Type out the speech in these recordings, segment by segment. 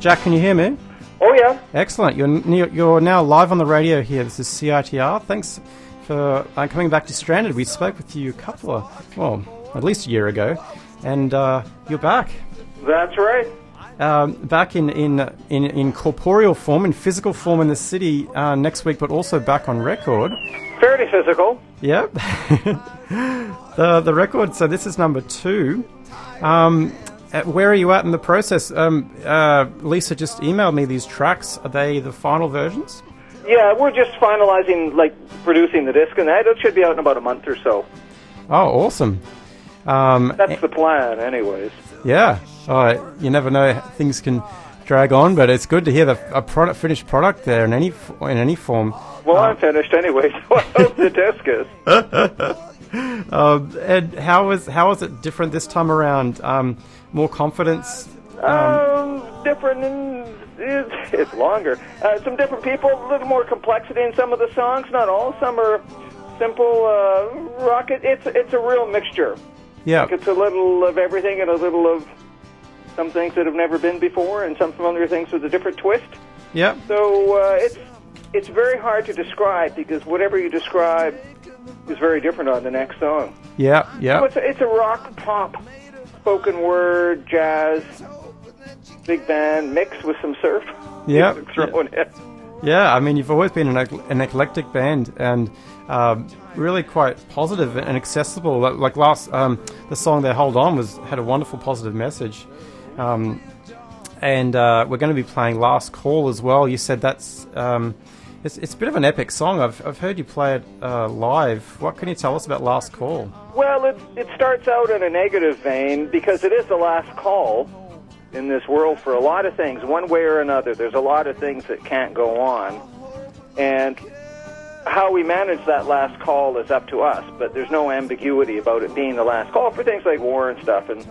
Jack, can you hear me? Oh, yeah. Excellent. You're now live on the radio here. This is CiTR. Thanks for coming back to Stranded. We spoke with you at least a year ago, and you're back. That's right. Back in corporeal form, in physical form in the city next week, but also back on record. Fairly physical. Yep. the record, so this is number 2. Where are you at in the process? Lisa just emailed me these tracks. Are they the final versions? Yeah, we're just finalizing, producing the disc, and that it should be out in about a month or so. Oh, awesome. That's the plan, anyways. Yeah. You never know, things can drag on, but it's good to hear a finished product there in any form. Well, I'm finished anyway, so I hope the disc is. And how is it different this time around? More confidence? Different, and it's longer. Some different people, a little more complexity in some of the songs. Not all. Some are simple rock. It's a real mixture. Yeah. It's a little of everything and a little of some things that have never been before, and some familiar things with a different twist. Yeah. So it's very hard to describe, because whatever you describe is very different on the next song. Yeah, yeah. So it's a rock, pop, spoken word, jazz, big band mix with some surf. Yeah. Thrown in. Yeah, I mean, you've always been an eclectic band, and really quite positive and accessible. Like last, the song there, "Hold On," had a wonderful positive message. And we're going to be playing "Last Call" as well. You said that's it's a bit of an epic song. I've heard you play it live. What can you tell us about "Last Call"? Well, it starts out in a negative vein, because it is the last call in this world for a lot of things, one way or another. There's a lot of things that can't go on, and how we manage that last call is up to us, but there's no ambiguity about it being the last call for things like war and stuff, and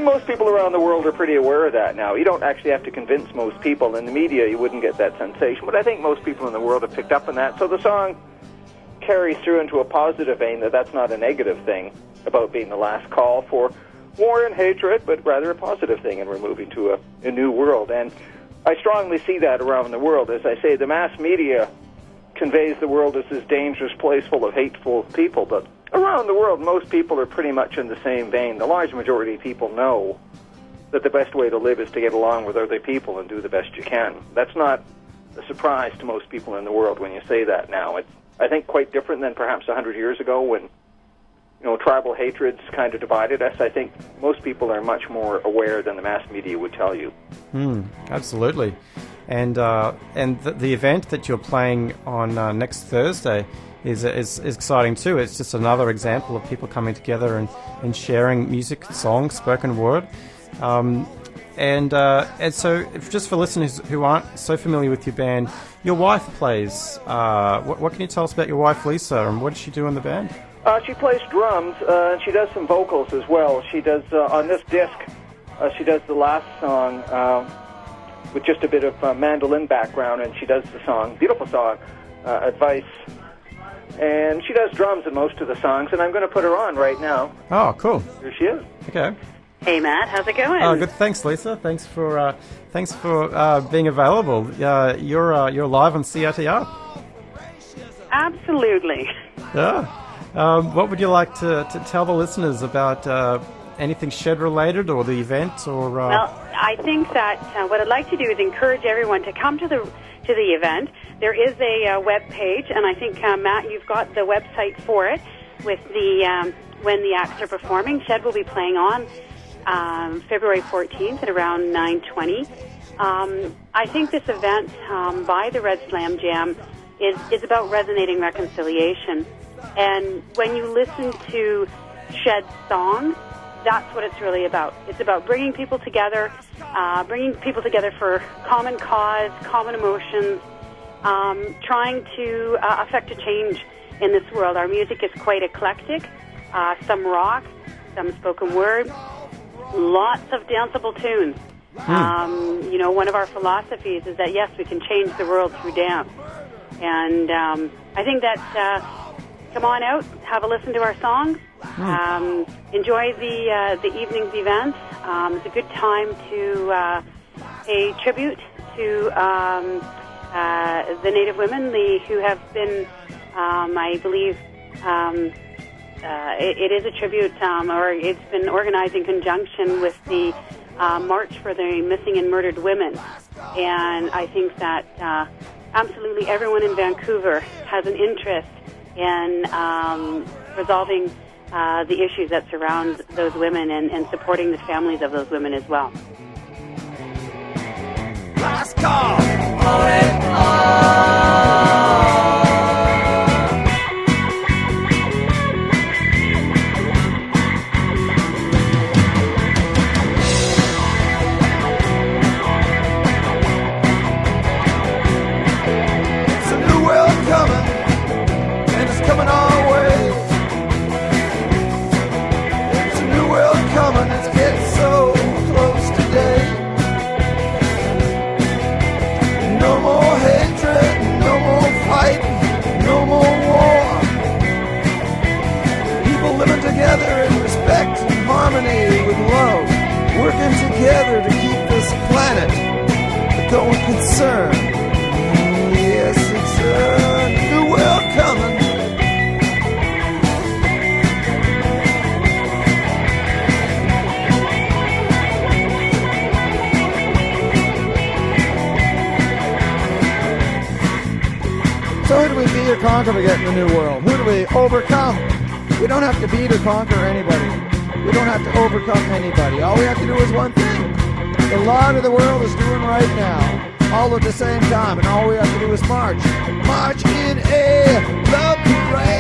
most people around the world are pretty aware of that now. You don't actually have to convince most people. In the media, you wouldn't get that sensation, but I think most people in the world have picked up on that, so the song carries through into a positive vein, that's not a negative thing about being the last call for war and hatred, but rather a positive thing, and we're moving to a new world. And I strongly see that around the world. As I say, the mass media conveys the world as this dangerous place full of hateful people, but around the world, most people are pretty much in the same vein. The large majority of people know that the best way to live is to get along with other people and do the best you can. That's not a surprise to most people in the world when you say that now. It's, I think, quite different than perhaps 100 years ago when tribal hatreds kind of divided us. I think most people are much more aware than the mass media would tell you. Absolutely. And the event that you're playing on next Thursday is exciting too. It's just another example of people coming together and sharing music, songs, spoken word. And so, just for listeners who aren't so familiar with your band, your wife plays. What can you tell us about your wife, Lisa, and what does she do in the band? She plays drums, and she does some vocals as well. She does, on this disc, she does the last song with just a bit of mandolin background, and she does the song, beautiful song, Advice. And she does drums in most of the songs, and I'm going to put her on right now. Oh, cool. Here she is. Okay. Hey, Matt. How's it going? Oh, good. Thanks, Lisa. Thanks for being available. You're live on CiTR. Absolutely. Yeah. What would you like to tell the listeners about anything Shed related or the event? Or Well, I think that what I'd like to do is encourage everyone to come to the event. There is a web page, and I think Matt, you've got the website for it with the when the acts are performing. Shed will be playing on February 14th at around 9:20. I think this event by the Red Slam Jam is about resonating reconciliation. And when you listen to Shed's songs, that's what it's really about. It's about bringing people together for common cause, common emotions, trying to affect a change in this world. Our music is quite eclectic, some rock, some spoken word, lots of danceable tunes. One of our philosophies is that, yes, we can change the world through dance. And I think that come on out, have a listen to our songs, enjoy the evening's events. It's a good time to a tribute to the Native women who have been, I believe, it is a tribute, or it's been organized in conjunction with the March for the Missing and Murdered Women. And I think that absolutely everyone in Vancouver has an interest in resolving the issues that surround those women and supporting the families of those women as well. Last call. It's a new world coming, and it's coming our way. It's a new world coming, it's getting so close today. No more hatred, no more fighting, no more war. People living together in respect and harmony with love, working together to keep this planet going concern. Yes, it's a new world coming. So who do we beat or conquer to get in the new world? Who do we overcome? We don't have to beat or conquer anybody. We don't have to overcome anybody. All we have to do is one thing. A lot of the world is doing right now, all at the same time, and all we have to do is march. March in a love parade.